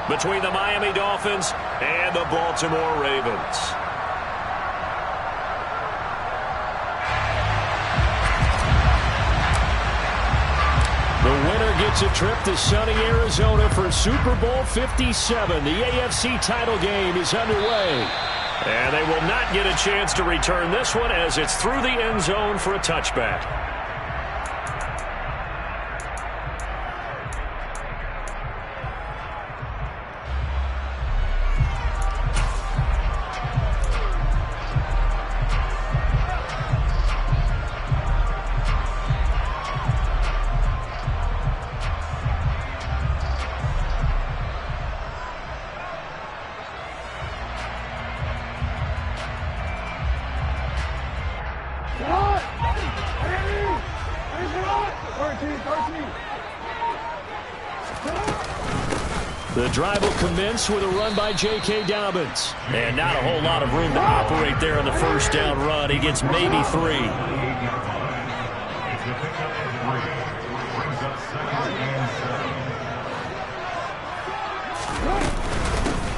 between the Miami Dolphins and the Baltimore Ravens. The winner gets a trip to sunny Arizona for Super Bowl 57. The AFC title game is underway. And they will not get a chance to return this one as it's through the end zone for a touchback. The drive will commence with a run by J.K. Dobbins. And not a whole lot of room to operate there on the first down run. He gets maybe 3.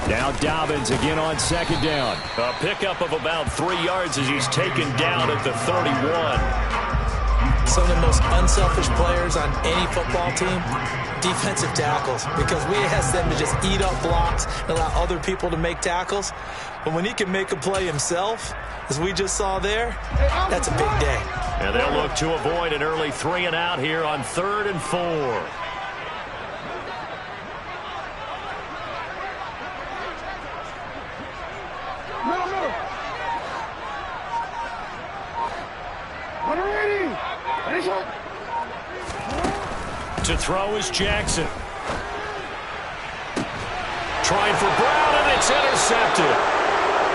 Now Dobbins again on second down. A pickup of about 3 yards as he's taken down at the 31. Some of the most unselfish players on any football team, defensive tackles, because we ask them to just eat up blocks and allow other people to make tackles. But when he can make a play himself, as we just saw there, that's a big day. And they'll look to avoid an early 3 and out here on 3rd and 4. To throw is Jackson. Trying for Brown, and it's intercepted.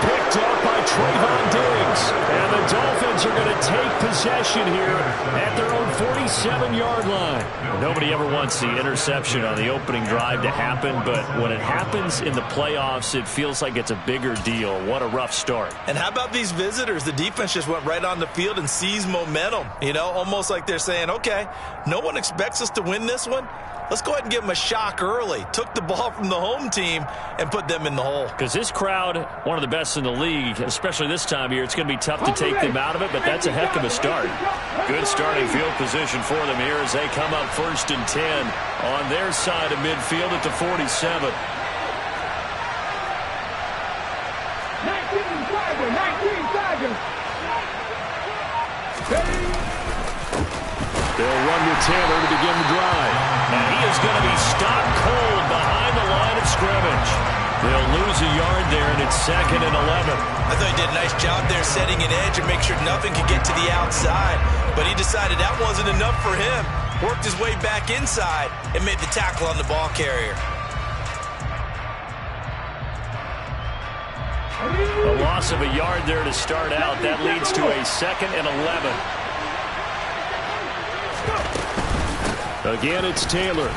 Picked up by Trayvon Diggs. And the Dolphins are going to take possession here at their own 47-yard line. Nobody ever wants the interception on the opening drive to happen, but when it happens in the playoffs, it feels like it's a bigger deal. What a rough start. And how about these visitors? The defense just went right on the field and seized momentum. You know, almost like they're saying, okay, no one expects us to win this one. Let's go ahead and give them a shock early. Took the ball from the home team and put them in the hole. Because this crowd, one of the best in the league, especially this time of year, it's going to be tough to take them out of it, but that's a heck of a start. Good starting field position for them here as they come up 1st and 10 on their side of midfield at the 47. 19 They'll run with Taylor to begin the drive. And he is going to be stopped cold behind the line of scrimmage. They'll lose a yard there, and it's 2nd and 11. I thought he did a nice job there setting an edge and make sure nothing could get to the outside. But he decided that wasn't enough for him. Worked his way back inside and made the tackle on the ball carrier. A loss of a yard there to start out. That leads to a 2nd and 11. Again, it's Taylor.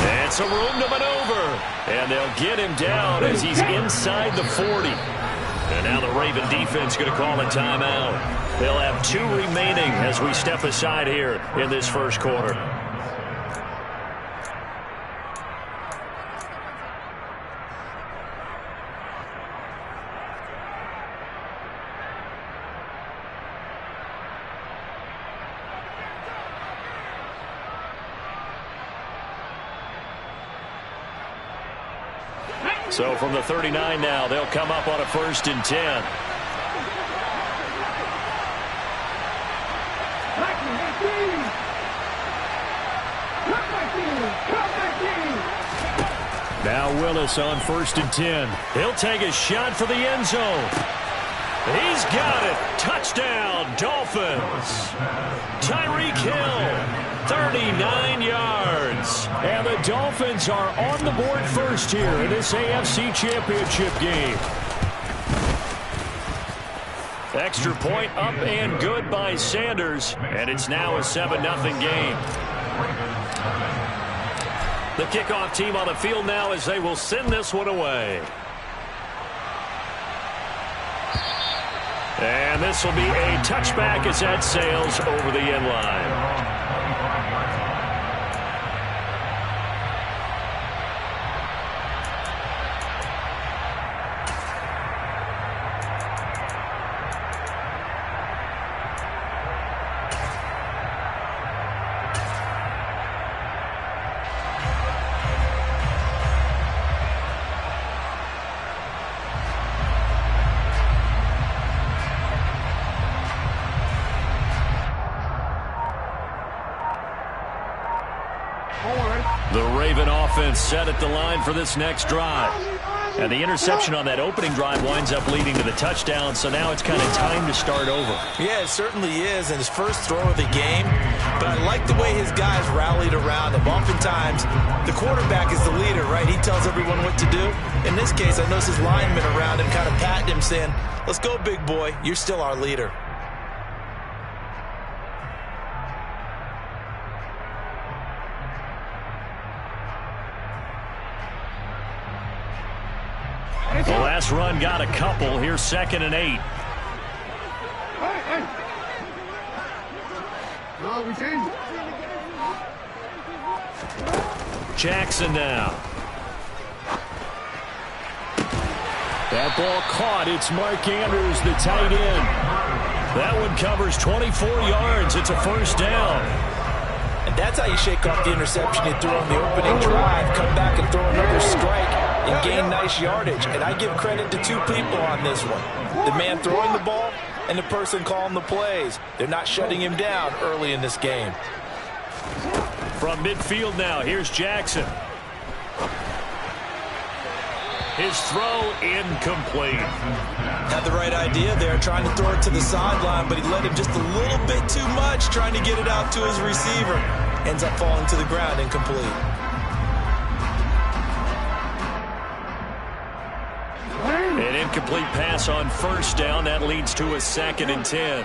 And some room to maneuver. And they'll get him down as he's inside the 40. And now the Raven defense going to call a timeout. They'll have 2 remaining as we step aside here in this first quarter. So from the 39 now, they'll come up on a 1st and 10. Now Willis on 1st and 10. He'll take a shot for the end zone. He's got it. Touchdown, Dolphins. Tyreek Hill, 39 yards. And the Dolphins are on the board first here in this AFC Championship game. Extra point up and good by Sanders. And it's now a 7-0 game. The kickoff team on the field now as they will send this one away. And this will be a touchback as that sails over the end line. The Raven offense set at the line for this next drive. And the interception on that opening drive winds up leading to the touchdown, so now it's kind of time to start over. Yeah, it certainly is, and his first throw of the game. But I like the way his guys rallied around him. Oftentimes, the quarterback is the leader, right? He tells everyone what to do. In this case, I noticed his linemen around him kind of patting him, saying, "Let's go, big boy. You're still our leader." The last run got a couple. Here's 2nd and 8. Jackson now. That ball caught. It's Mark Andrews, the tight end. That one covers 24 yards. It's a first down. And that's how you shake off the interception you threw on the opening drive. Come back and throw another strike and gain nice yardage. And I give credit to two people on this one. The man throwing the ball and the person calling the plays. They're not shutting him down early in this game. From midfield now, here's Jackson. His throw incomplete. Had the right idea there, trying to throw it to the sideline, but he let him just a little bit too much, trying to get it out to his receiver. Ends up falling to the ground incomplete. An incomplete pass on first down. That leads to a 2nd and 10.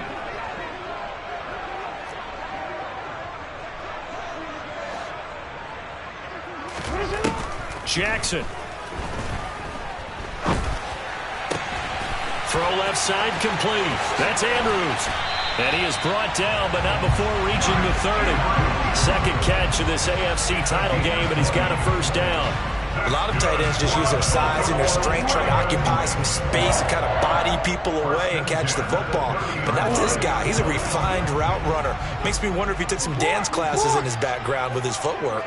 Jackson. Throw left side complete. That's Andrews. And he is brought down, but not before reaching the 30. Second catch of this AFC title game, and he's got a first down. A lot of tight ends just use their size and their strength, try to occupy some space and kind of body people away and catch the football. But not this guy. He's a refined route runner. Makes me wonder if he took some dance classes in his background with his footwork.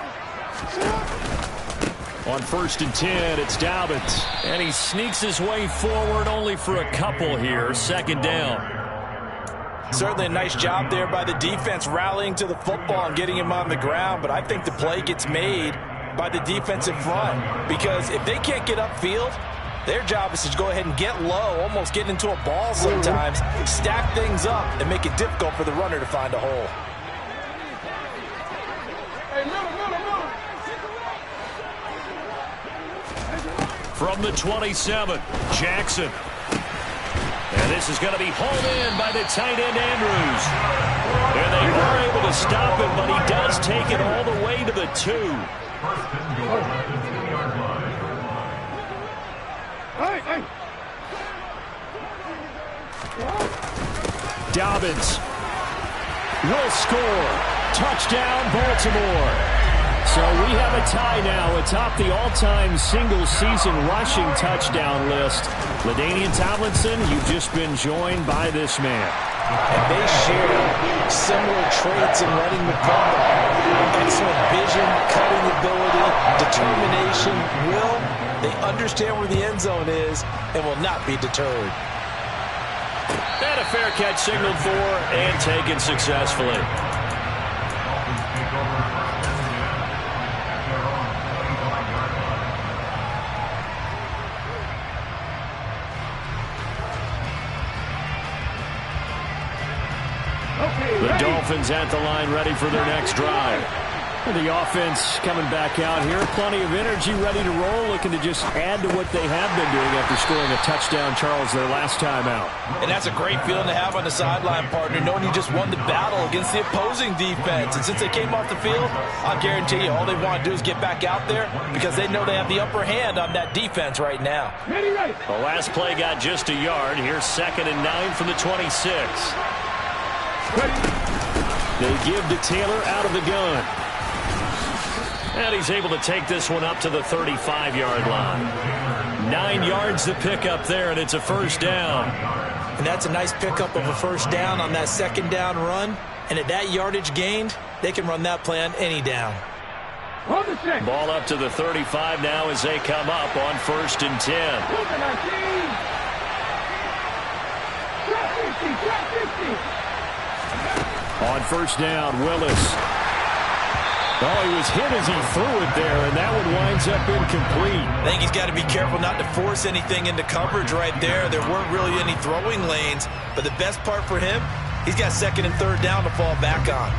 On 1st and 10, it's Dobbins. And he sneaks his way forward only for a couple here. 2nd down. Certainly a nice job there by the defense rallying to the football and getting him on the ground. But I think the play gets made by the defensive front. Because if they can't get upfield, their job is to go ahead and get low, almost get into a ball sometimes, stack things up, and make it difficult for the runner to find a hole. From the 27, Jackson. And this is going to be hauled in by the tight end, Andrews. And they were able to stop him, but he does take it all the way to the 2. Dobbins will score. Touchdown, Baltimore. So we have a tie now atop the all-time single-season rushing touchdown list. LaDainian Tomlinson, you've just been joined by this man. And they share similar traits in running the football. Excellent vision, cutting ability, determination, will. They understand where the end zone is and will not be deterred. And a fair catch signaled for and taken successfully. The Dolphins at the line ready for their next drive. The offense coming back out here. Plenty of energy, ready to roll, looking to just add to what they have been doing after scoring a touchdown, Charles, their last time out. And that's a great feeling to have on the sideline, partner, knowing you just won the battle against the opposing defense. And since they came off the field, I'll guarantee you all they want to do is get back out there because they know they have the upper hand on that defense right now. The last play got just a yard. Here's 2nd and 9 from the 26. They give to Taylor out of the gun. And he's able to take this one up to the 35-yard line. 9 yards to pick up there, and it's a first down. And that's a nice pickup of a first down on that 2nd down run. And at that yardage gained, they can run that play on any down. Ball up to the 35 now as they come up on 1st and 10. On 1st down, Willis. Oh, he was hit as he threw it there, and that one winds up incomplete. I think he's got to be careful not to force anything into coverage right there. There weren't really any throwing lanes, but the best part for him, he's got second and third down to fall back on.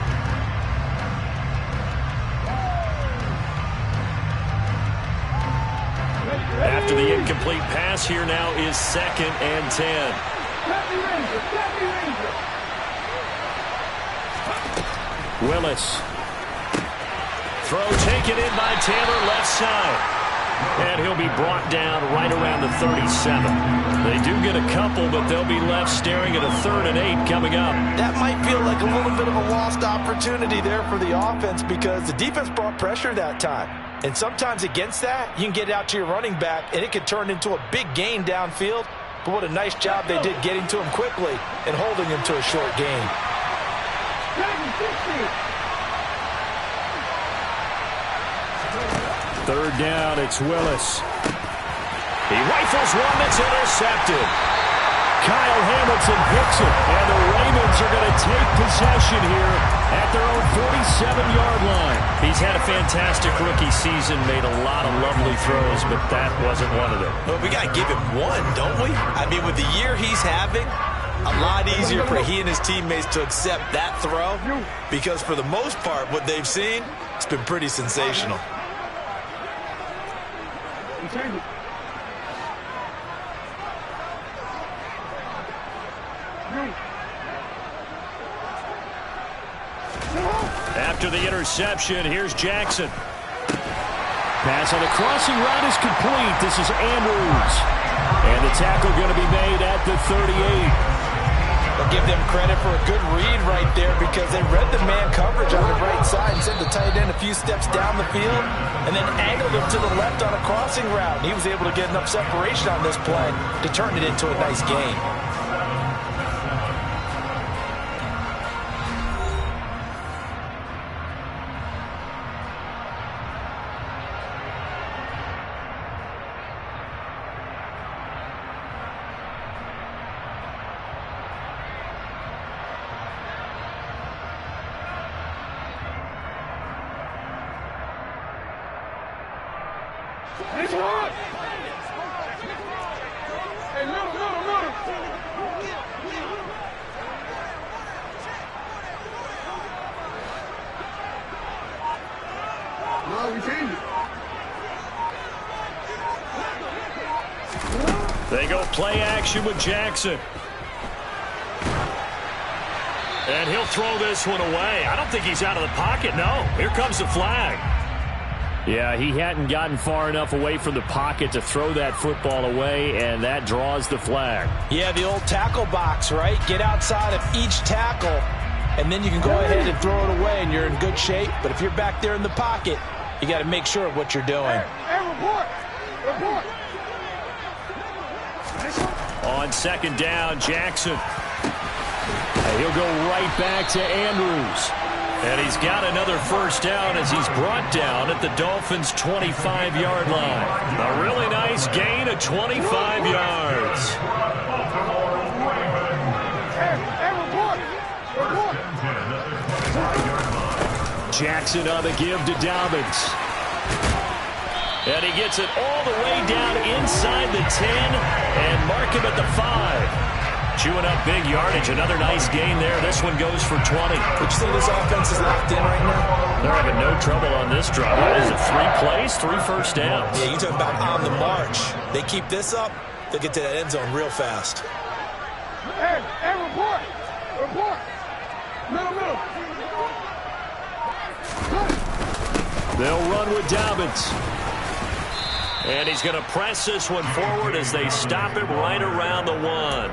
After the incomplete pass, here now is 2nd and 10. Willis. Throw taken in by Taylor, left side. And he'll be brought down right around the 37. They do get a couple, but they'll be left staring at a 3rd and 8 coming up. That might feel like a little bit of a lost opportunity there for the offense because the defense brought pressure that time. And sometimes against that, you can get it out to your running back, and it can turn into a big gain downfield. But what a nice job they did getting to him quickly and holding him to a short gain. 3rd down, it's Willis. He rifles one that's intercepted. Kyle Hamilton picks it, and the Ravens are going to take possession here at their own 47-yard line. He's had a fantastic rookie season, made a lot of lovely throws, but that wasn't one of them. Well, we got to give him one, don't we? I mean, with the year he's having, a lot easier for he and his teammates to accept that throw because for the most part, what they've seen, it's been pretty sensational. After the interception, here's Jackson. Pass on the crossing route is complete. This is Andrews. And the tackle going to be made at the 38. I'll give them credit for a good read right there because they read the man coverage on the right side and sent the tight end a few steps down the field and then angled him to the left on a crossing route. And he was able to get enough separation on this play to turn it into a nice gain. It's hard. Hey, little. No, we changed it. They go play action with Jackson. And he'll throw this one away. I don't think he's out of the pocket, no. Here comes the flag. Yeah, he hadn't gotten far enough away from the pocket to throw that football away, and that draws the flag. Yeah, the old tackle box, right? Get outside of each tackle, and then you can go ahead and throw it away, and you're in good shape. But if you're back there in the pocket, you got to make sure of what you're doing. Hey, report. On 2nd down, Jackson. He'll go right back to Andrews. And he's got another 1st down as he's brought down at the Dolphins' 25-yard line. A really nice gain of 25 yards. Jackson on the give to Dobbins. And he gets it all the way down inside the 10 and mark him at the 5. Chewing up big yardage. Another nice gain there. This one goes for 20. Would you say this offense is locked in right now? They're having no trouble on this drive. What is it, 3 plays, 3 first downs? Yeah, you talk about on the march. They keep this up, they'll get to that end zone real fast. Hey, report. Middle. They'll run with Dobbins. And he's going to press this one forward as they stop him right around the 1.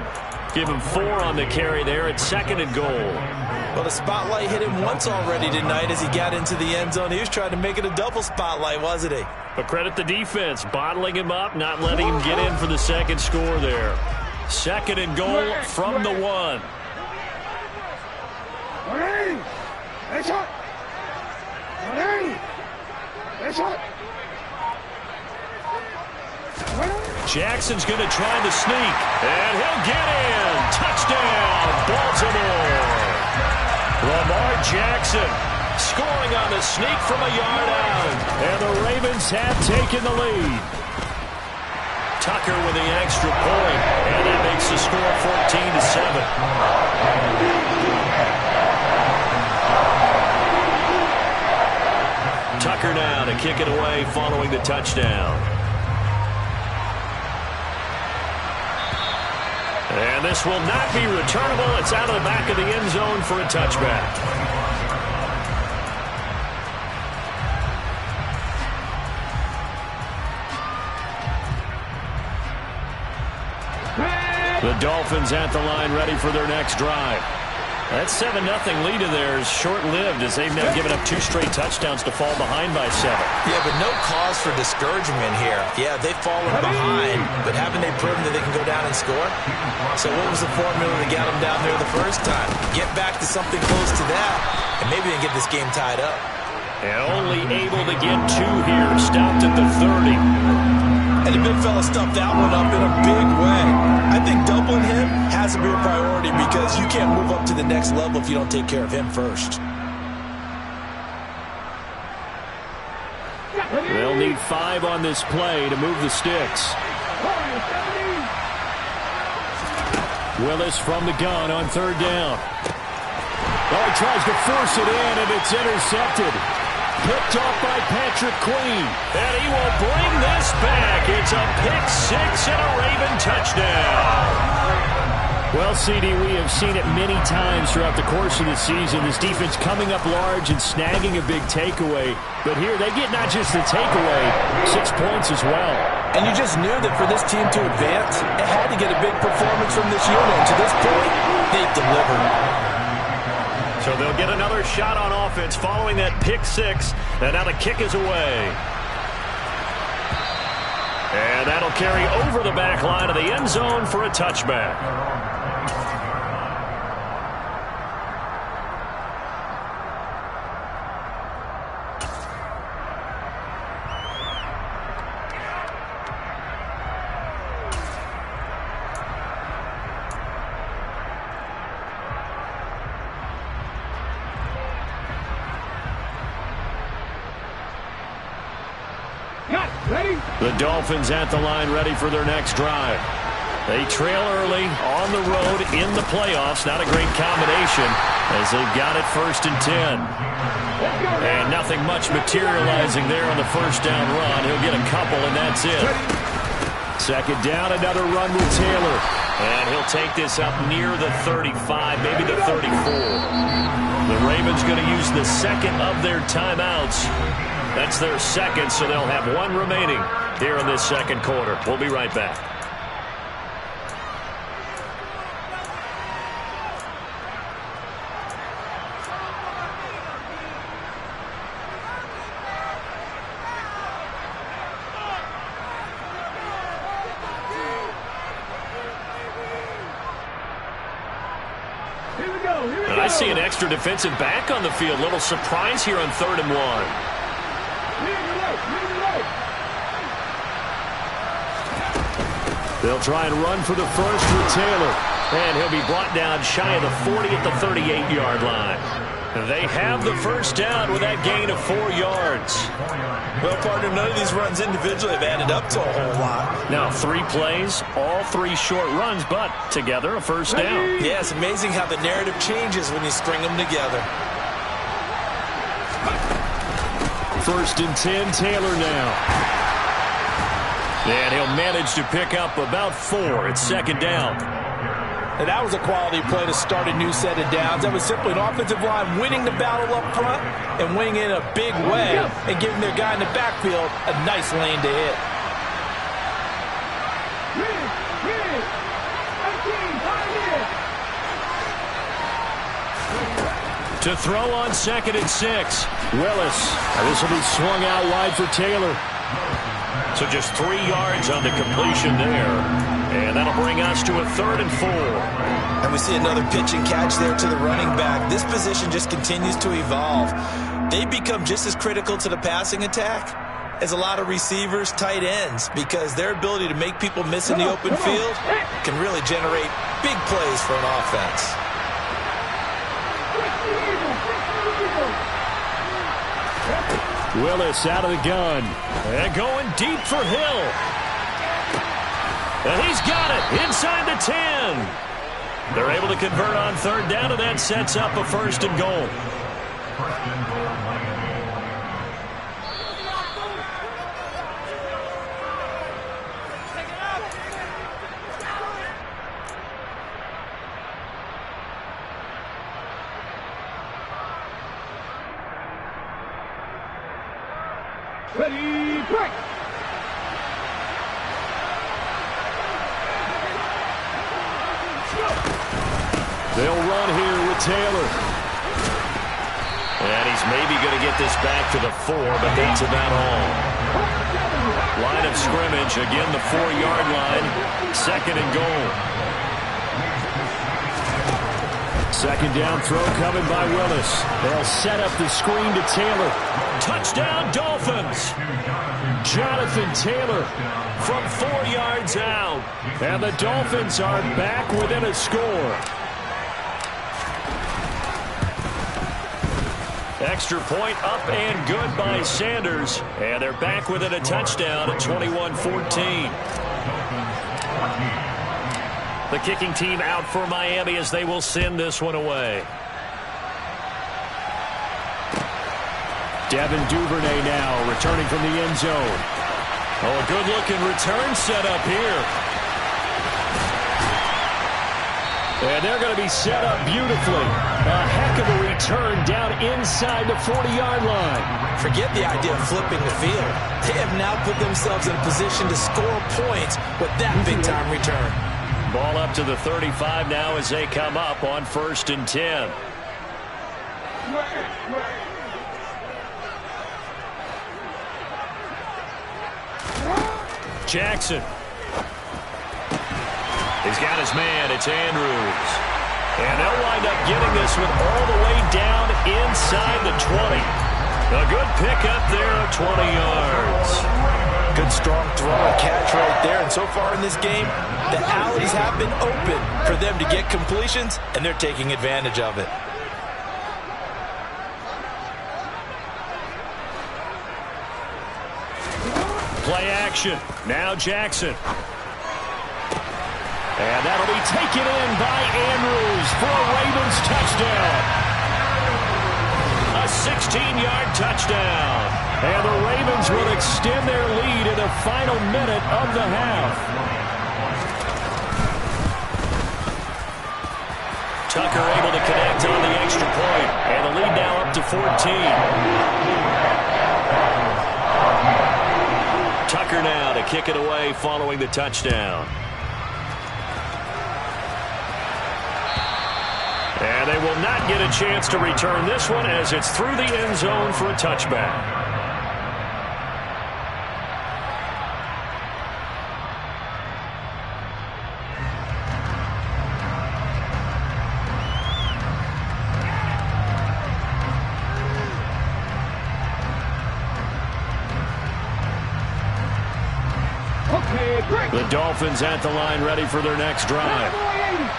Give him 4 on the carry there at 2nd and goal. Well, the spotlight hit him once already tonight as he got into the end zone. He was trying to make it a double spotlight, wasn't he? But credit the defense, bottling him up, not letting him get in for the 2nd score there. 2nd and goal from the 1. Jackson's going to try the sneak, and he'll get in. Touchdown, Baltimore. Lamar Jackson Scoring on the sneak from a yard out. And the Ravens have taken the lead. Tucker with the extra point. And that makes the score 14-7. Tucker now to kick it away following the touchdown. And this will not be returnable. It's out of the back of the end zone for a touchback. The Dolphins at the line ready for their next drive. That 7-0 lead of theirs short-lived as they've now given up 2 straight touchdowns to fall behind by 7. Yeah, but no cause for discouragement here. Yeah, they've fallen behind, but haven't they proven that they can go down and score? So what was the formula that got them down there the first time? Get back to something close to that, and maybe they can get this game tied up. And only able to get 2 here, stopped at the 30. And the big fella stuffed that one up in a big way. I think doubling him has to be a priority because you can't move up to the next level if you don't take care of him first. They'll need 5 on this play to move the sticks. Willis from the gun on 3rd down. Oh, he tries to force it in, and it's intercepted. Picked off by Patrick Queen. And he will bring this back. It's a pick-6 and a Raven touchdown. Well, CD, we have seen it many times throughout the course of the season. This defense coming up large and snagging a big takeaway. But here they get not just the takeaway, 6 points as well. And you just knew that for this team to advance, it had to get a big performance from this unit. And to this point, they've delivered. So they'll get another shot on offense following that pick-6. And now the kick is away. And that'll carry over the back line of the end zone for a touchback. The Dolphins at the line ready for their next drive. They trail early on the road in the playoffs. Not a great combination as they've got it 1st and 10. And nothing much materializing there on the 1st down run. He'll get a couple and that's it. 2nd down, another run with Taylor. And he'll take this up near the 35, maybe the 34. The Ravens going to use the 2nd of their timeouts. That's their 2nd, so they'll have 1 remaining here in this 2nd quarter. We'll be right back. And I see an extra defensive back on the field. Little surprise here on 3rd and 1. They'll try and run for the first with Taylor. And he'll be brought down shy of the 40 at the 38-yard line. They have the 1st down with that gain of 4 yards. Well, partner, none of these runs individually have added up to a whole lot. Now, 3 plays, all 3 short runs, but together a 1st down. Yeah, it's amazing how the narrative changes when you string them together. 1st and 10, Taylor now. And he'll manage to pick up about 4. It's 2nd down. And that was a quality play to start a new set of downs. That was simply an offensive line winning the battle up front and winning in a big way and giving their guy in the backfield a nice lane to hit. To throw on 2nd and 6. Willis. This will be swung out wide for Taylor. So just 3 yards on the completion there. And that'll bring us to a 3rd and 4. And we see another pitch and catch there to the running back. This position just continues to evolve. They become just as critical to the passing attack as a lot of receivers, tight ends, because their ability to make people miss in the open field can really generate big plays for an offense. Willis out of the gun. And going deep for Hill. And he's got it inside the 10. They're able to convert on third down, and that sets up a 1st and goal. Ready, break. They'll run here with Taylor. And he's maybe going to get this back to the 4, but that's about all. Line of scrimmage, again the 4-yard line. 2nd and goal. 2nd down throw coming by Willis. They'll set up the screen to Taylor. Touchdown, Dolphins. Jonathan Taylor from 4 yards out. And the Dolphins are back within a score. Extra point up and good by Sanders. And they're back within a touchdown at 21-14. The kicking team out for Miami as they will send this one away. Devin Duvernay now returning from the end zone. Oh, a good-looking return set up here. And they're going to be set up beautifully. A heck of a return down inside the 40-yard line. Forget the idea of flipping the field. They have now put themselves in a position to score points with that big-time return. Ball up to the 35 now as they come up on 1st and 10. Jackson. He's got his man. It's Andrews. And they'll wind up getting this one all the way down inside the 20. A good pickup there of 20 yards. Good strong throw and catch right there. And so far in this game, the alleys have been open for them to get completions, and they're taking advantage of it. Play action. Now Jackson. And that'll be taken in by Andrews for a Ravens touchdown. A 16-yard touchdown. And the Ravens will extend their lead in the final minute of the half. Tucker able to connect on the extra point. And the lead now up to 14. Tucker now to kick it away following the touchdown. And they will not get a chance to return this one as it's through the end zone for a touchback. The Dolphins at the line ready for their next drive.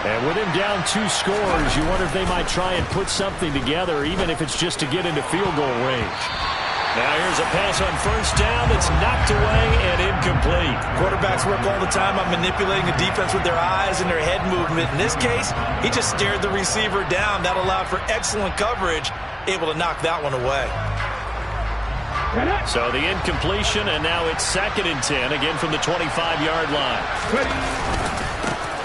And with him down 2 scores, you wonder if they might try and put something together, even if it's just to get into field goal range. Now here's a pass on 1st down that's knocked away and incomplete. Quarterbacks work all the time on manipulating the defense with their eyes and their head movement. In this case, he just stared the receiver down. That allowed for excellent coverage, able to knock that one away. So the incompletion, and now it's 2nd and 10, again from the 25-yard line.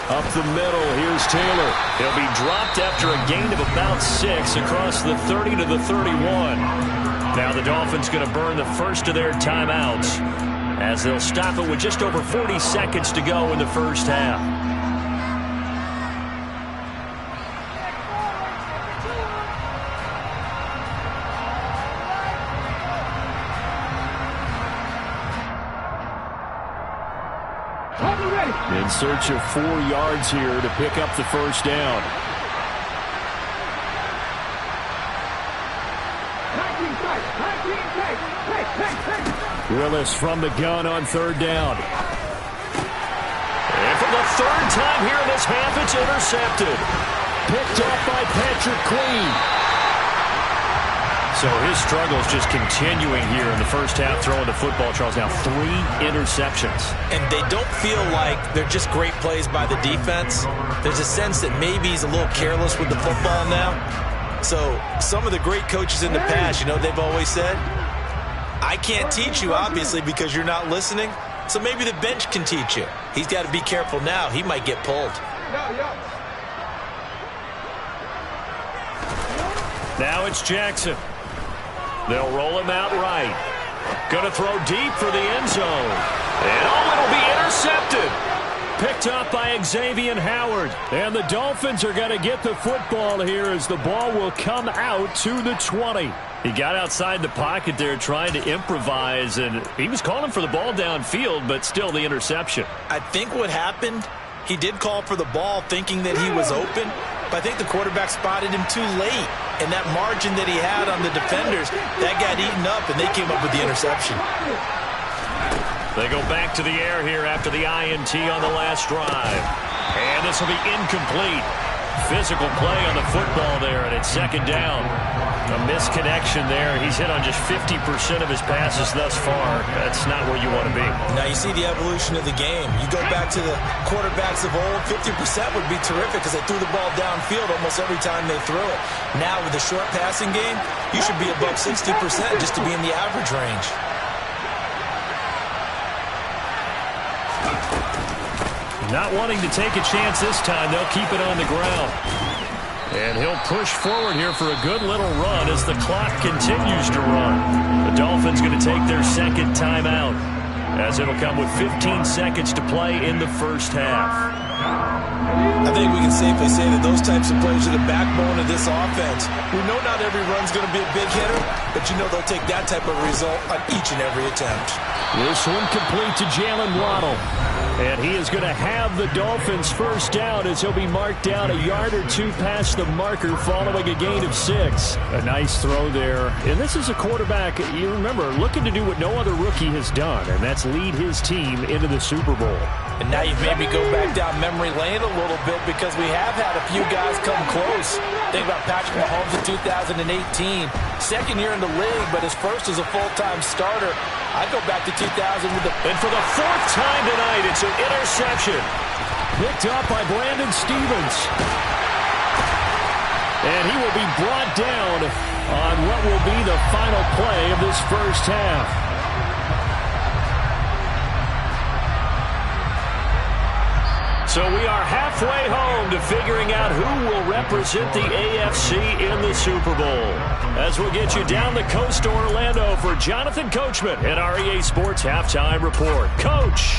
Up the middle, here's Taylor. He'll be dropped after a gain of about 6 across the 30 to the 31. Now the Dolphins going to burn the first of their timeouts as they'll stop it with just over 40 seconds to go in the first half. In search of 4 yards here to pick up the first down. Willis from the gun on 3rd down. And for the 3rd time here in this half, it's intercepted. Picked off by Patrick Queen. So his struggles just continuing here in the first half, throwing the football. Charles, now 3 interceptions. And they don't feel like they're just great plays by the defense. There's a sense that maybe he's a little careless with the football now. So some of the great coaches in the past, you know, they've always said, I can't teach you, obviously, because you're not listening. So maybe the bench can teach you. He's got to be careful now. He might get pulled. Now it's Jackson. They'll roll him out right. Going to throw deep for the end zone. And it'll be intercepted. Picked up by Xavier Howard. And the Dolphins are going to get the football here as the ball will come out to the 20. He got outside the pocket there trying to improvise, and he was calling for the ball downfield, but still the interception. I think what happened, he did call for the ball thinking that he was open, but I think the quarterback spotted him too late. And that margin that he had on the defenders, that got eaten up, and they came up with the interception. They go back to the air here after the INT on the last drive. And this will be incomplete. Physical play on the football there, and it's second down. A misconnection there. He's hit on just 50% of his passes thus far. That's not where you want to be. Now you see the evolution of the game. You go back to the quarterbacks of old, 50% would be terrific because they threw the ball downfield almost every time they threw it. Now with the short passing game, you should be above 60% just to be in the average range. Not wanting to take a chance this time, they'll keep it on the ground. And he'll push forward here for a good little run as the clock continues to run. The Dolphins going to take their second timeout as it'll come with 15 seconds to play in the first half. I think we can safely say that those types of plays are the backbone of this offense. We know not every run's going to be a big hitter, but you know they'll take that type of result on each and every attempt. This one complete to Jalen Waddle. And he is going to have the Dolphins first down as he'll be marked down a yard or two past the marker following a gain of 6. A nice throw there. And this is a quarterback, you remember, looking to do what no other rookie has done, and that's lead his team into the Super Bowl. And now you've made me go back down memory lane a little bit because we have had a few guys come close. Think about Patrick Mahomes in 2018. Second year in the league, but his first as a full-time starter. I go back to 2000 with the... And for the 4th time tonight, it's an interception. Picked up by Brandon Stevens. And he will be brought down on what will be the final play of this first half. So we are halfway home to figuring out who will represent the AFC in the Super Bowl. As we'll get you down the coast to Orlando for Jonathan Coachman at our EA Sports Halftime Report. Coach.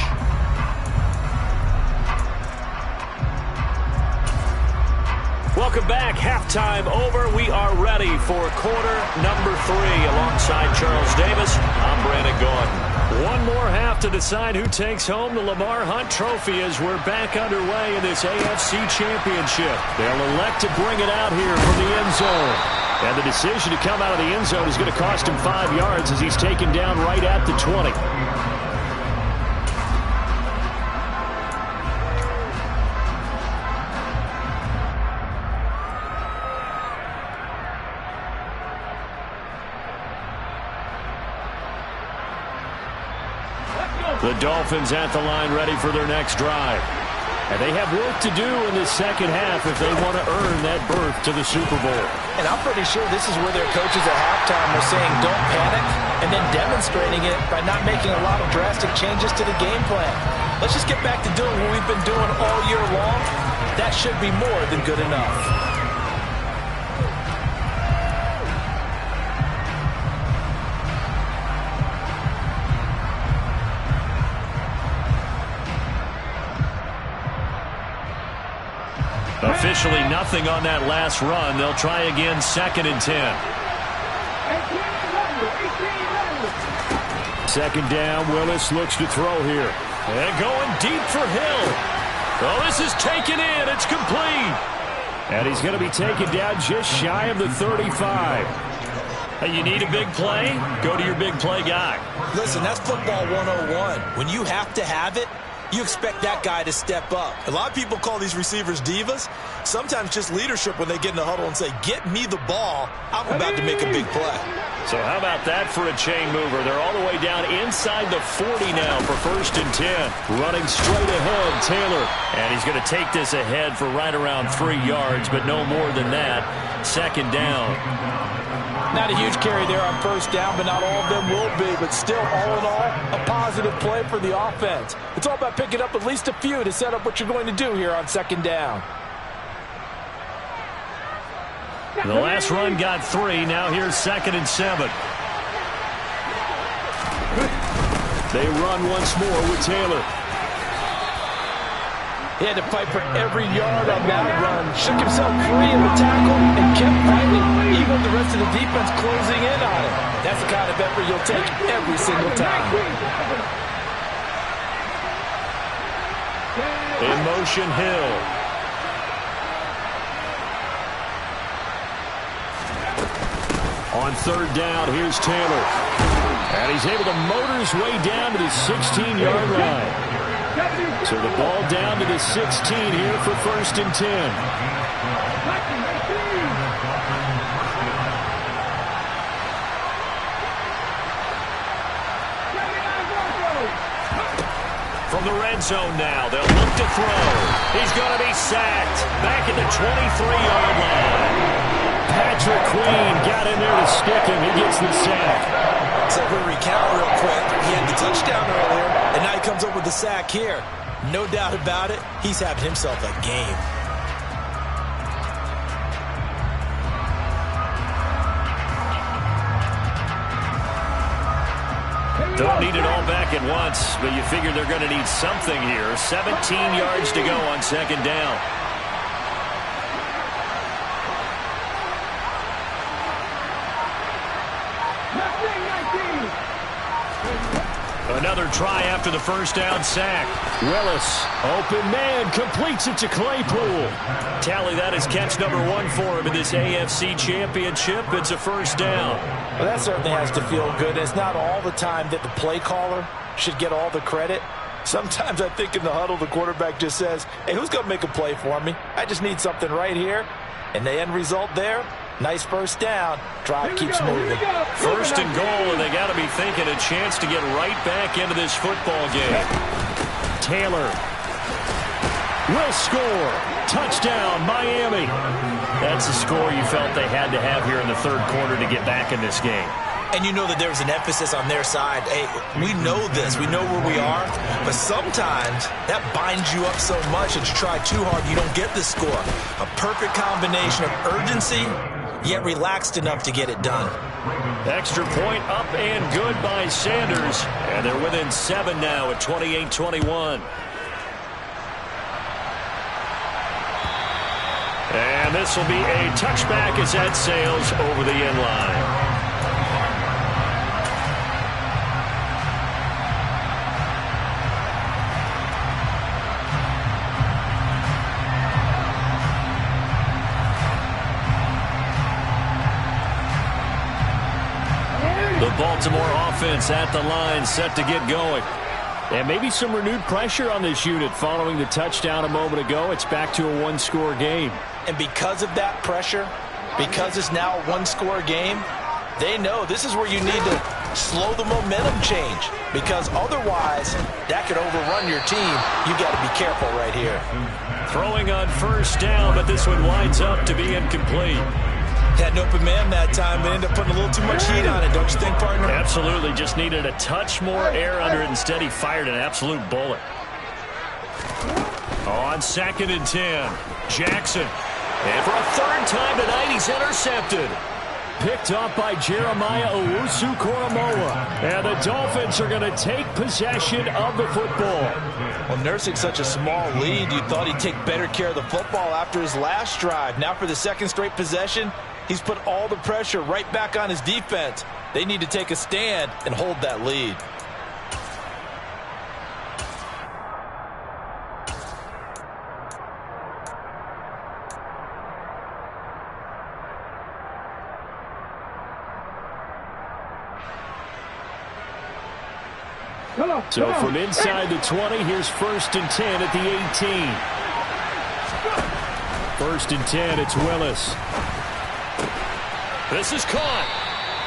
Welcome back. Halftime over. We are ready for quarter number 3 alongside Charles Davis. I'm Brandon Got1. One more half to decide who takes home the Lamar Hunt Trophy as we're back underway in this AFC Championship. They'll elect to bring it out here from the end zone. And the decision to come out of the end zone is going to cost him 5 yards as he's taken down right at the 20. The Dolphins at the line ready for their next drive. And they have work to do in the second half if they want to earn that berth to the Super Bowl. And I'm pretty sure this is where their coaches at halftime were saying don't panic and then demonstrating it by not making a lot of drastic changes to the game plan. Let's just get back to doing what we've been doing all year long. That should be more than good enough. Officially nothing on that last run. They'll try again, 2nd and 10. Second down, Willis looks to throw here. And going deep for Hill. Oh, this is taken in. It's complete. And he's going to be taken down just shy of the 35. Hey, you need a big play? Go to your big play guy. Listen, that's football 101. When you have to have it, you expect that guy to step up. A lot of people call these receivers divas. Sometimes just leadership when they get in the huddle and say, get me the ball. I'm about to make a big play. So how about that for a chain mover? They're all the way down inside the 40 now for 1st and 10. Running straight ahead, Taylor. And he's going to take this ahead for right around 3 yards, but no more than that. 2nd down. Not a huge carry there on 1st down, but not all of them will be. But still, all in all, a positive play for the offense. It's all about picking up at least a few to set up what you're going to do here on 2nd down. The last run got 3. Now here's 2nd and 7. They run once more with Taylor. He had to fight for every yard on that run. Shook himself free in the tackle and kept fighting, even with the rest of the defense closing in on him. That's the kind of effort you'll take every single time. In motion, Hill. On 3rd down, here's Taylor. And he's able to motor his way down to the 16-yard line. So the ball down to the 16 here for 1st and 10. From the red zone now, they'll look to throw. He's going to be sacked. Back at the 23-yard line. Patrick Queen got in there to stick him. He gets the sack. So we'll recount real quick. He had the touchdown earlier, and now he comes up with the sack here. No doubt about it, he's having himself a game. Don't need it all back at once, but you figure they're going to need something here. 17 yards to go on 2nd down. Another try after the 1st down sack. Willis, open man, completes it to Claypool. Tally, that is catch number 1 for him in this AFC Championship. It's a 1st down. Well, that certainly has to feel good. It's not all the time that the play caller should get all the credit. Sometimes I think in the huddle, the quarterback just says, hey, who's going to make a play for me? I just need something right here. And the end result there, nice 1st down. Drive keeps moving. 1st and goal, and they got to be thinking a chance to get right back into this football game. Taylor will score. Touchdown, Miami. That's the score you felt they had to have here in the 3rd quarter to get back in this game. And you know that there was an emphasis on their side. Hey, we know this. We know where we are. But sometimes that binds you up so much that you try too hard, you don't get the score. A perfect combination of urgency, yet relaxed enough to get it done. Extra point up and good by Sanders. And they're within 7 now at 28-21. And this will be a touchback as that sails over the end line. The Baltimore offense at the line, set to get going. And maybe some renewed pressure on this unit following the touchdown a moment ago. It's back to a 1-score game. And because of that pressure, because it's now a 1-score game, they know this is where you need to slow the momentum change. Because otherwise, that could overrun your team. You got to be careful right here. Throwing on 1st down, but this one winds up to be incomplete. Had an open man that time, but ended up putting a little too much heat on it, don't you think, partner? Absolutely. Just needed a touch more air under it. Instead, he fired an absolute bullet. On 2nd and 10, Jackson. And for a 3rd time tonight, he's intercepted. Picked up by Jeremiah Owusu-Koramoah. And the Dolphins are going to take possession of the football. Well, nursing such a small lead, you thought he'd take better care of the football after his last drive. Now for the 2nd straight possession, he's put all the pressure right back on his defense. They need to take a stand and hold that lead. So from inside the 20, here's 1st and 10 at the 18. 1st and 10, it's Willis. This is caught.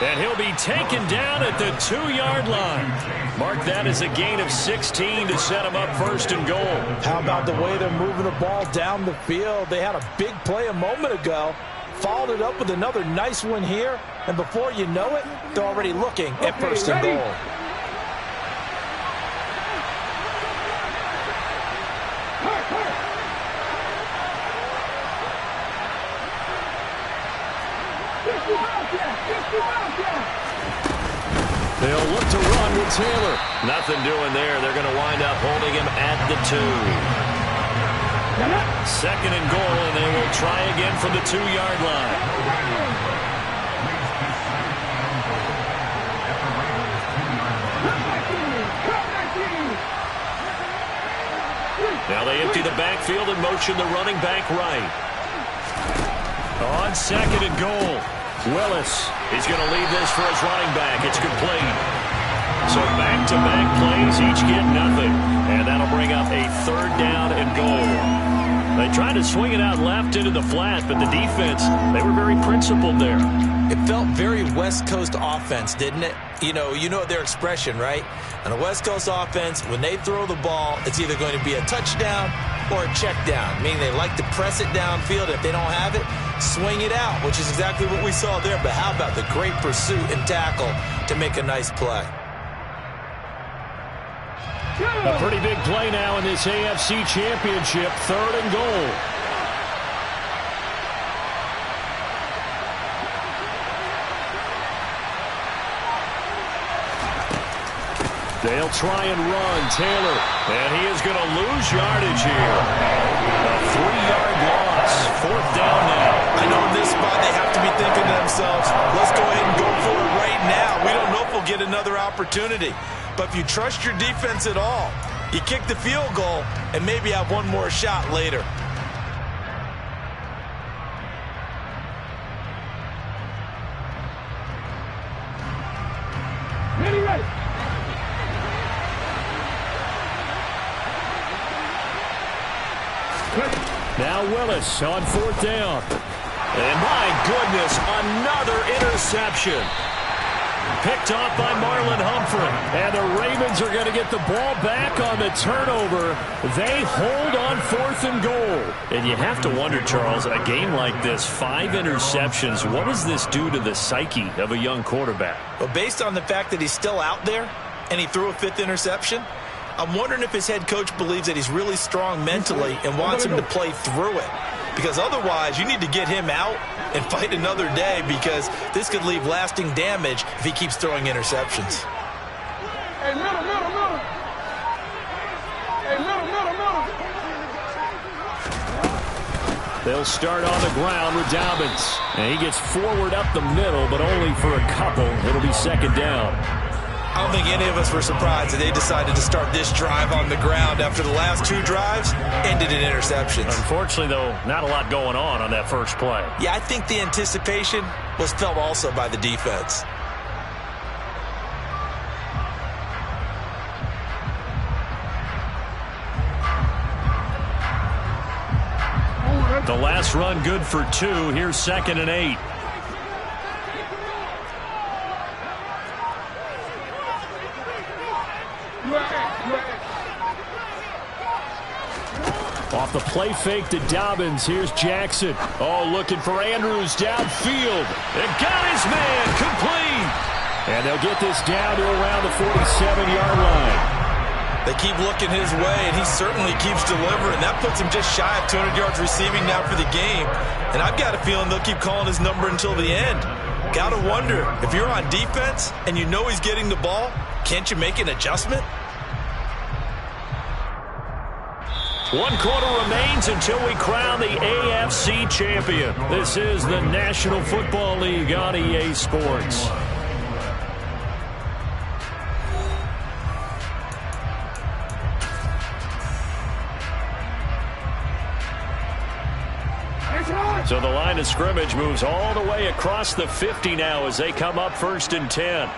And he'll be taken down at the 2-yard line. Mark that as a gain of 16 to set him up 1st and goal. How about the way they're moving the ball down the field? They had a big play a moment ago. Followed it up with another nice one here. And before you know it, they're already looking at 1st and goal. They'll look to run with Taylor. Nothing doing there. They're going to wind up holding him at the 2. 2nd and goal, and they will try again from the 2-yard line. Now they empty the backfield and motion the running back right. On 2nd and goal, Willis is going to leave this for his running back. It's complete. So back-to-back plays, each get nothing. And that'll bring up a 3rd down and goal. They tried to swing it out left into the flat, but the defense, they were very principled there. It felt very West Coast offense, didn't it? You know their expression, right? On a West Coast offense, when they throw the ball, it's either going to be a touchdown or a check down, meaning they like to press it downfield. If they don't have it, swing it out, which is exactly what we saw there. But how about the great pursuit and tackle to make a nice play? A pretty big play now in this AFC Championship, 3rd and goal. They'll try and run. Taylor, and he is going to lose yardage here. A 3-yard loss. 4th down now. I know in this spot they have to be thinking to themselves, let's go ahead and go for it right now. We don't know if we'll get another opportunity. But if you trust your defense at all, you kick the field goal and maybe have one more shot later. Now Willis on 4th down. And my goodness, another interception. Picked off by Marlon Humphrey. And the Ravens are going to get the ball back on the turnover. They hold on 4th and goal. And you have to wonder, Charles, a game like this, 5 interceptions, what does this do to the psyche of a young quarterback? Well, based on the fact that he's still out there and he threw a 5th interception, I'm wondering if his head coach believes that he's really strong mentally and wants him to play through it. Because otherwise, you need to get him out and fight another day, because this could leave lasting damage if he keeps throwing interceptions. Hey, middle. Hey, middle. They'll start on the ground with Dobbins. And he gets forward up the middle, but only for a couple. It'll be 2nd down. I don't think any of us were surprised that they decided to start this drive on the ground after the last 2 drives ended in interceptions. Unfortunately, though, not a lot going on that first play. Yeah, I think the anticipation was felt also by the defense. The last run good for 2. Here's 2nd and 8. Off the play fake to Dobbins. Here's Jackson. Oh, looking for Andrews downfield. And got his man complete. And they'll get this down to around the 47-yard line. They keep looking his way, and he certainly keeps delivering. That puts him just shy of 200 yards receiving now for the game. And I've got a feeling they'll keep calling his number until the end. Got to wonder, if you're on defense and you know he's getting the ball, can't you make an adjustment? 1 quarter remains until we crown the AFC champion. This is the National Football League on EA Sports. So the line of scrimmage moves all the way across the 50 now as they come up 1st and 10.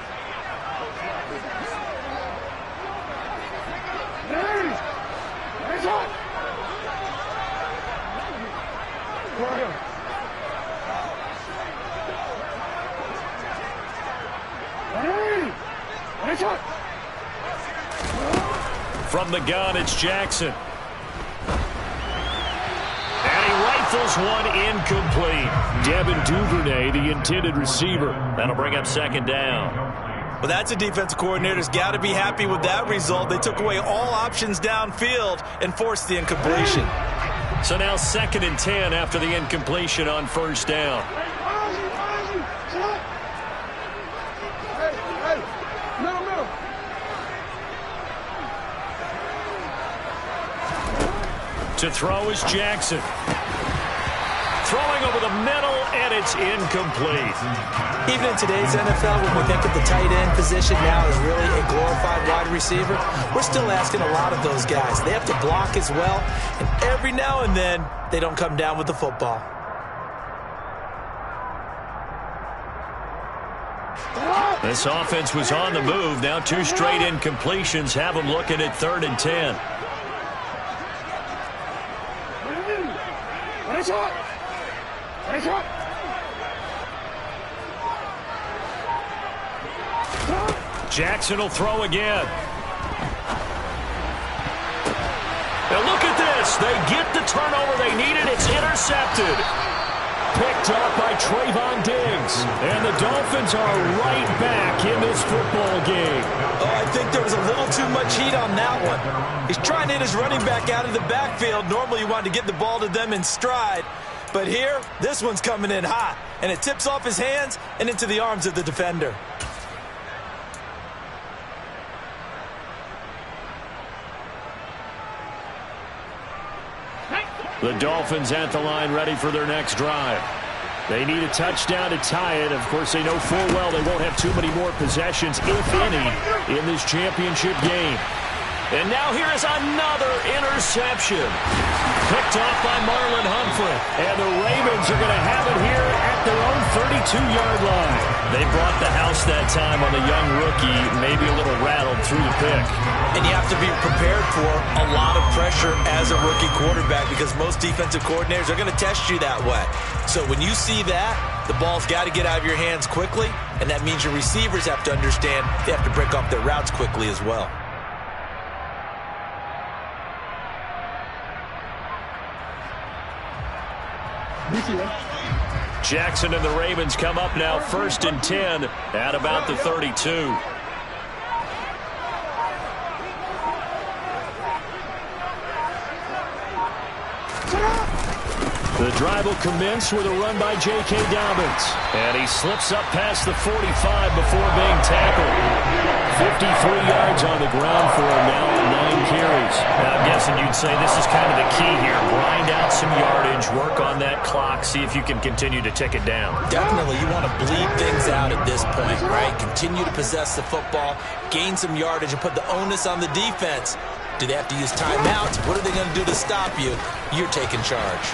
From the gun, it's Jackson. And he rifles one incomplete. Devin Duvernay, the intended receiver. That'll bring up second down. Well, that's a defensive coordinator's got to be happy with that result. They took away all options downfield and forced the incompletion. So now 2nd and 10 after the incompletion on first down. To throw is Jackson. Throwing over the middle, and it's incomplete. Even in today's NFL, when we think of the tight end position now as really a glorified wide receiver, we're still asking a lot of those guys. They have to block as well, and every now and then, they don't come down with the football. This offense was on the move. Now 2 straight incompletions have them looking at 3rd and 10. Jackson will throw again. Now look at this. They get the turnover they needed. It's intercepted. Picked up by Trayvon Diggs. And the Dolphins are right back in this football game. Oh, I think there was a little too much heat on that one. He's trying to hit his running back out of the backfield. Normally you want to get the ball to them in stride. But here, this one's coming in hot. And it tips off his hands and into the arms of the defender. The Dolphins at the line ready for their next drive. They need a touchdown to tie it. Of course, they know full well they won't have too many more possessions, if any, in this championship game. And now here is another interception. Picked off by Marlon Humphrey. And the Ravens are going to have it here at their own 32-yard line. They brought the house that time on the young rookie, maybe a little rattled through the pick. And you have to be prepared for a lot of pressure as a rookie quarterback because most defensive coordinators are going to test you that way. So when you see that, the ball's got to get out of your hands quickly, and that means your receivers have to understand they have to break off their routes quickly as well. Jackson and the Ravens come up now 1st and 10 at about the 32. The drive will commence with a run by J.K. Dobbins. And he slips up past the 45 before being tackled. 53 yards on the ground for him now on 9 carries. Now, I'm guessing you'd say this is kind of the key here. Grind out some yardage, work on that clock, see if you can continue to tick it down. Definitely, you want to bleed things out at this point, right? Continue to possess the football, gain some yardage, and put the onus on the defense. Do they have to use timeouts? What are they going to do to stop you? You're taking charge.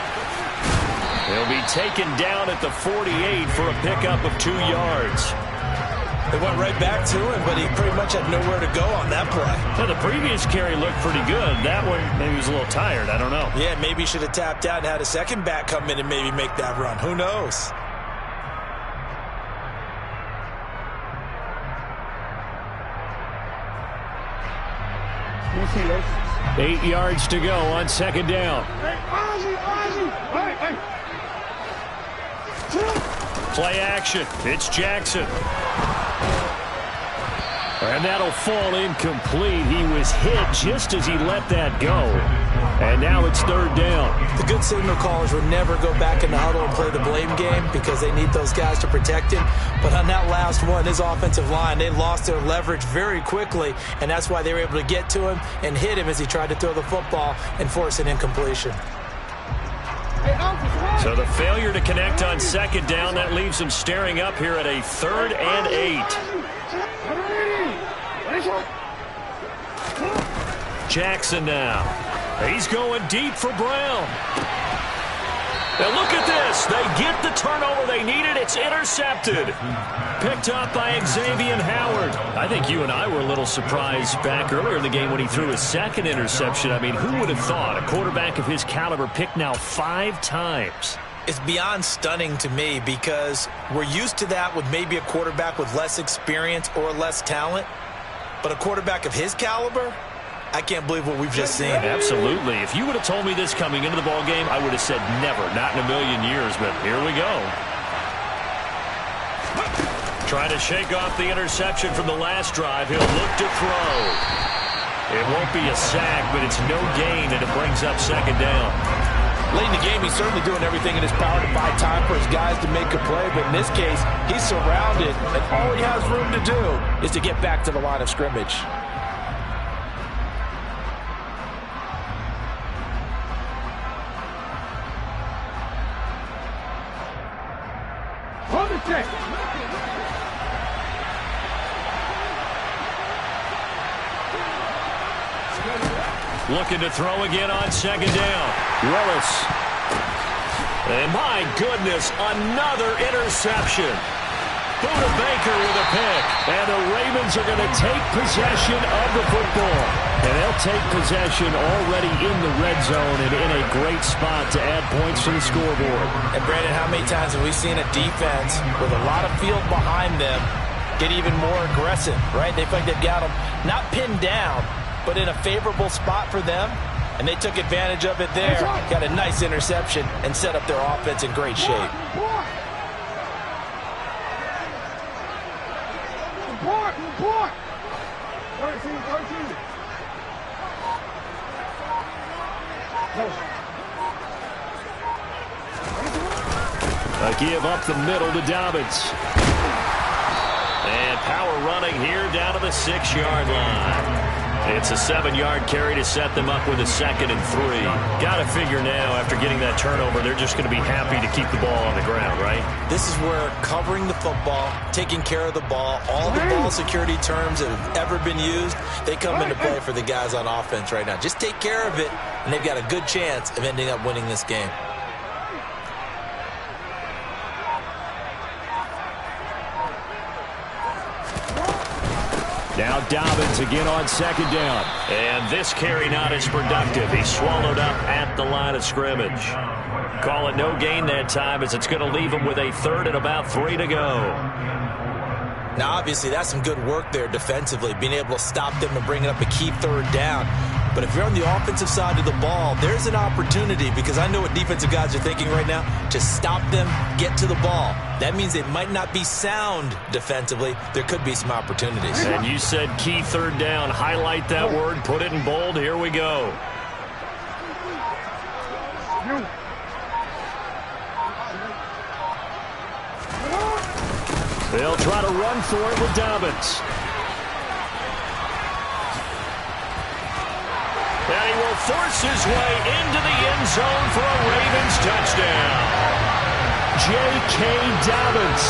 He'll be taken down at the 48 for a pickup of 2 yards. They went right back to him, but he pretty much had nowhere to go on that play. Well, the previous carry looked pretty good. That one, maybe he was a little tired. I don't know. Yeah, maybe he should have tapped out and had a second back come in and maybe make that run. Who knows? You see this? 8 yards to go on 2nd down. Play action. It's Jackson. And that'll fall incomplete. He was hit just as he let that go. And now it's 3rd down. The good signal callers would never go back in the huddle and play the blame game because they need those guys to protect him. But on that last one, his offensive line, they lost their leverage very quickly, and that's why they were able to get to him and hit him as he tried to throw the football and force an incompletion. So the failure to connect on 2nd down, that leaves him staring up here at a 3rd and 8. Jackson now. He's going deep for Brown. Now look at this. They get the turnover they needed. It's intercepted. Picked up by Xavier Howard. I think you and I were a little surprised back earlier in the game when he threw his second interception. I mean, who would have thought a quarterback of his caliber picked now 5 times? It's beyond stunning to me because we're used to that with maybe a quarterback with less experience or less talent. But a quarterback of his caliber, I can't believe what we've just seen. Absolutely. If you would have told me this coming into the ball game, I would have said never, not in a million years. But here we go. Trying to shake off the interception from the last drive. He'll look to throw. It won't be a sack, but it's no gain, and it brings up second down. Late in the game, he's certainly doing everything in his power to buy time for his guys to make a play. But in this case, he's surrounded, and all he has room to do is to get back to the line of scrimmage. Looking to throw again on second down. Willis. And my goodness, another interception. Buda Baker with a pick. And the Ravens are going to take possession of the football. And they'll take possession already in the red zone and in a great spot to add points to the scoreboard. And Brandon, how many times have we seen a defense with a lot of field behind them get even more aggressive, right? They feel like they've got them not pinned down, but in a favorable spot for them, and they took advantage of it there. Got a nice interception and set up their offense in great shape. A give up the middle to Dobbins. And power running here down to the 6-yard line. It's a 7-yard carry to set them up with a 2nd and 3. Got to figure now, after getting that turnover, they're just going to be happy to keep the ball on the ground, right? This is where covering the football, taking care of the ball, all the ball security terms that have ever been used, they come into play for the guys on offense right now. Just take care of it, and they've got a good chance of ending up winning this game. Now Dobbins again on second down. And this carry not as productive. He's swallowed up at the line of scrimmage. Call it no gain that time, as it's going to leave him with a 3rd and about 3 to go. Now, obviously, that's some good work there defensively, being able to stop them and bringing up a key 3rd down. But if you're on the offensive side of the ball, there's an opportunity, because I know what defensive guys are thinking right now, to stop them, get to the ball. That means they might not be sound defensively. There could be some opportunities. And you said key 3rd down. Highlight that word, put it in bold. Here we go. They'll try to run for it with Dobbins. And he will force his way into the end zone for a Ravens touchdown. J.K. Dobbins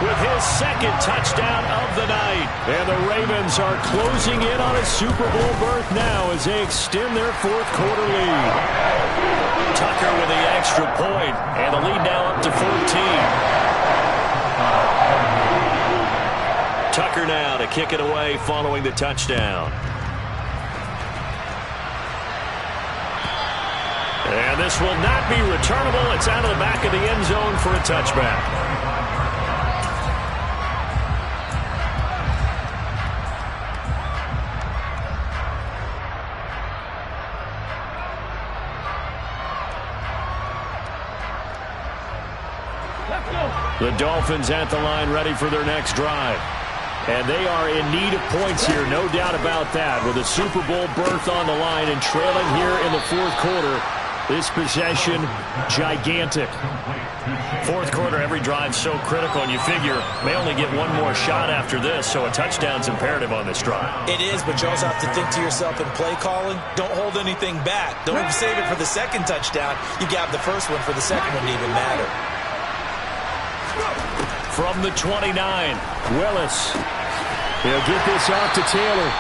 with his 2nd touchdown of the night. And the Ravens are closing in on a Super Bowl berth now as they extend their 4th quarter lead. Tucker with the extra point, and the lead now up to 14. Tucker now to kick it away following the touchdown. And this will not be returnable. It's out of the back of the end zone for a touchback. The Dolphins at the line, ready for their next drive. And they are in need of points here, no doubt about that. With a Super Bowl berth on the line and trailing here in the 4th quarter, this possession, gigantic. 4th quarter, every drive so critical, and you figure may only get one more shot after this, so a touchdown's imperative on this drive. It is, but you also have to think to yourself in play calling, don't hold anything back. Don't save it for the 2nd touchdown. You got the first one for the 2nd one to even matter. From the 29, Willis. He'll get this off to Taylor.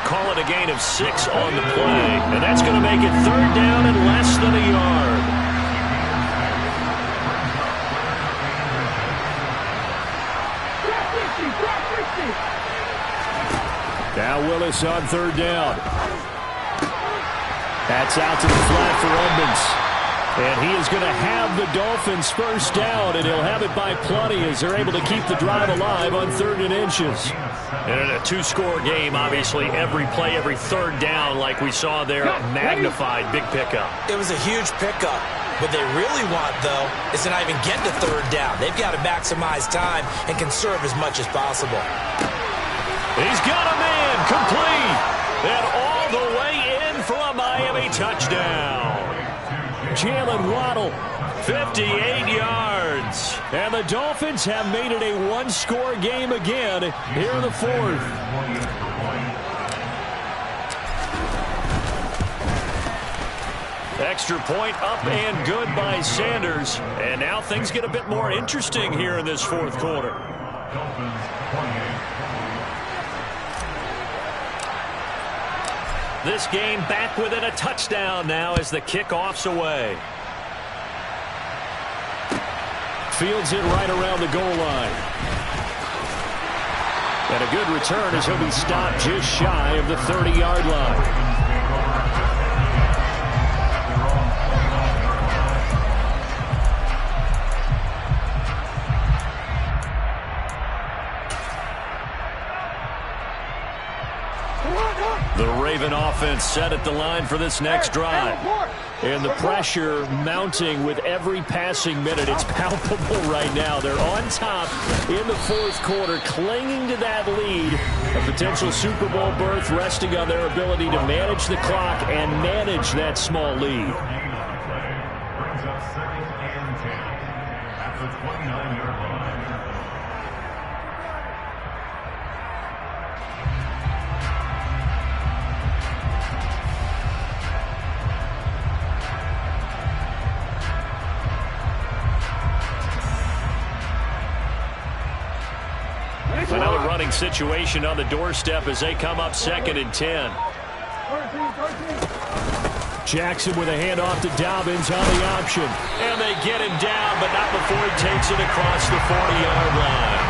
Call it a gain of 6 on the play. And that's going to make it 3rd down and less than a yard. Now Willis on third down. That's out to the flat for Edmonds. And he is going to have the Dolphins first down, and he'll have it by plenty as they're able to keep the drive alive on 3rd and inches. And in a two-score game, obviously every play, every third down like we saw there, magnified, big pickup. It was a huge pickup. What they really want, though, is to not even get to 3rd down. They've got to maximize time and conserve as much as possible. He's got a man complete. And all the way in for a Miami touchdown. Jalen Waddle, 58 yards. And the Dolphins have made it a one-score game again here in the 4th. Extra point up and good by Sanders. And now things get a bit more interesting here in this 4th quarter. This game back within a touchdown now as the kickoff's away. Fields it right around the goal line. And a good return as he'll be stopped just shy of the 30-yard line. The Raven offense set at the line for this next drive. And the pressure mounting with every passing minute. It's palpable right now. They're on top in the 4th quarter, clinging to that lead. A potential Super Bowl berth resting on their ability to manage the clock and manage that small lead. Brings up 2nd and 10 at the 29-yard line. Another running situation on the doorstep as they come up 2nd and 10. Jackson with a handoff to Dobbins on the option. And they get him down, but not before he takes it across the 40-yard line.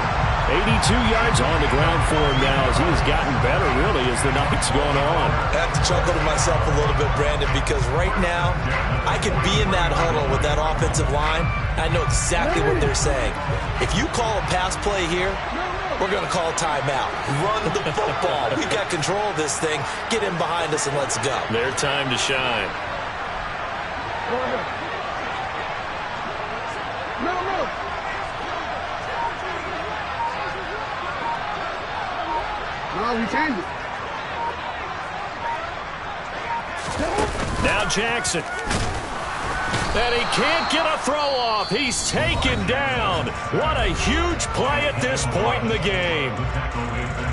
82 yards on the ground for him now as he has gotten better, really, as the night's gone on. I have to chuckle to myself a little bit, Brandon, because right now I could be in that huddle with that offensive line. I know exactly what they're saying. If you call a pass play here, we're going to call timeout. Run the football. We've got control of this thing. Get in behind us and let's go. Their time to shine. Now Jackson. And he can't get a throw off. He's taken down. What a huge play at this point in the game.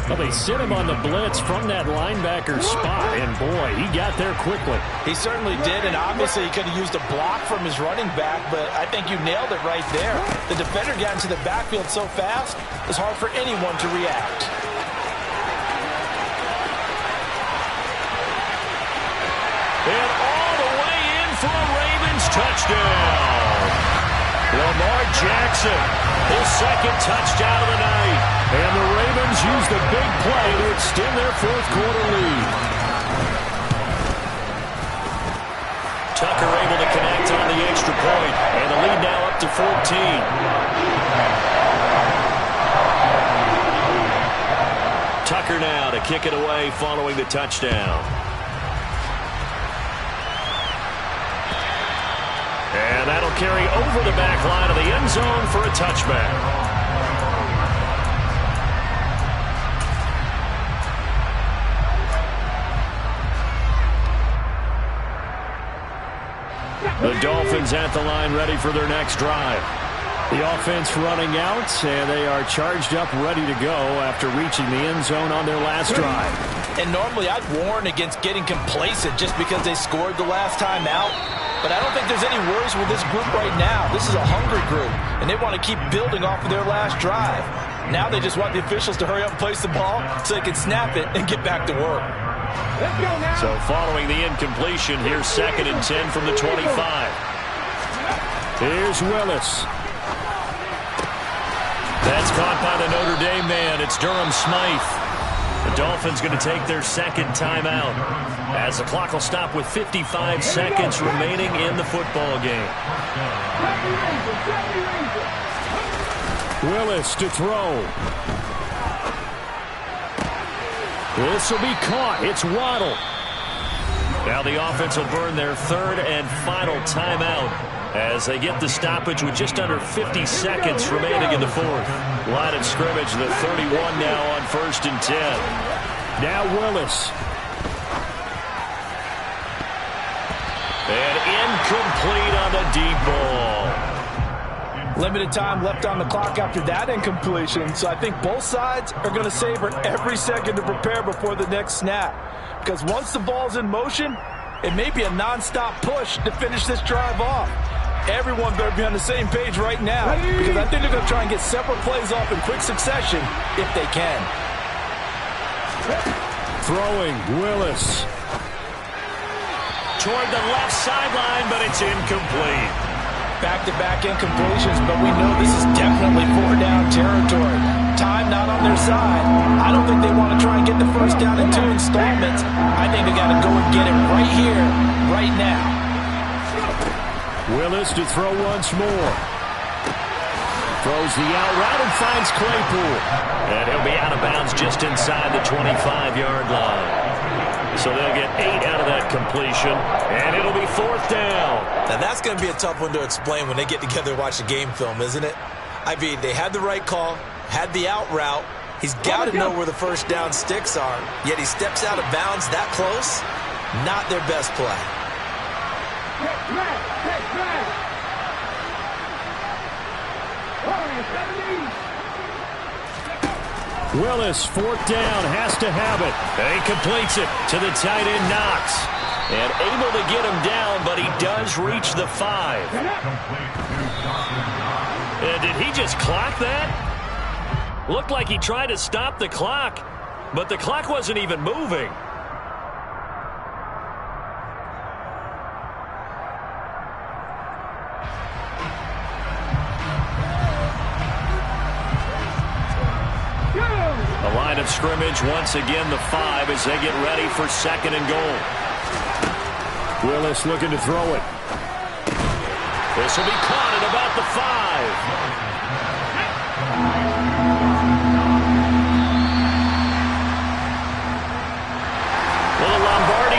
Well, they sit him on the blitz from that linebacker spot, and boy, he got there quickly. He certainly did, and obviously he could have used a block from his running back, but I think you nailed it right there. The defender got into the backfield so fast, it's hard for anyone to react. And all the way in for a Ravens touchdown. Lamar Jackson, his 2nd touchdown of the night. And the Ravens use the big play to extend their 4th quarter lead. Tucker able to connect on the extra point. And the lead now up to 14. Tucker now to kick it away following the touchdown. And that'll carry over the back line of the end zone for a touchback. The Dolphins at the line ready for their next drive. The offense running out, and they are charged up, ready to go after reaching the end zone on their last drive. And normally I'd warn against getting complacent just because they scored the last time out. But I don't think there's any worries with this group right now. This is a hungry group, and they want to keep building off of their last drive. Now they just want the officials to hurry up and place the ball so they can snap it and get back to work. So following the incompletion, here's 2nd and 10 from the 25. Here's Willis. That's caught by the Notre Dame man. It's Durham Smythe. The Dolphins going to take their second timeout as the clock will stop with 55 seconds remaining in the football game. Willis to throw. This will be caught. It's Waddle. Now the offense will burn their third and final timeout as they get the stoppage with just under 50 seconds remaining in the fourth. Line of scrimmage, the 31 now on 1st and 10. Now Willis. And incomplete on the deep ball. Limited time left on the clock after that incompletion, so I think both sides are going to savor every second to prepare before the next snap. Because once the ball's in motion, it may be a non-stop push to finish this drive off. Everyone better be on the same page right now, because I think they're going to try and get several plays off in quick succession if they can. Throwing, Willis. Toward the left sideline, but it's incomplete. Back-to-back incompletions, but we know this is definitely 4-down territory. Time not on their side. I don't think they want to try and get the first down in 2 installments. I think they got to go and get it right here, right now. Willis to throw once more. Throws the out route and finds Claypool. And he'll be out of bounds just inside the 25-yard line. So they'll get 8 out of that completion, and it'll be 4th down. Now that's going to be a tough one to explain when they get together and watch the game film, isn't it? I mean, they had the right call, had the out route. He's got to know where the first down sticks are, yet he steps out of bounds that close. Not their best play. Willis, 4th down, has to have it. And he completes it to the tight end, Knox. And able to get him down, but he does reach the 5. Did he just clock that? Looked like he tried to stop the clock, but the clock wasn't even moving. The line of scrimmage, once again, the 5 as they get ready for 2nd and goal. Willis looking to throw it. This will be caught at about the 5. Well, Lombardi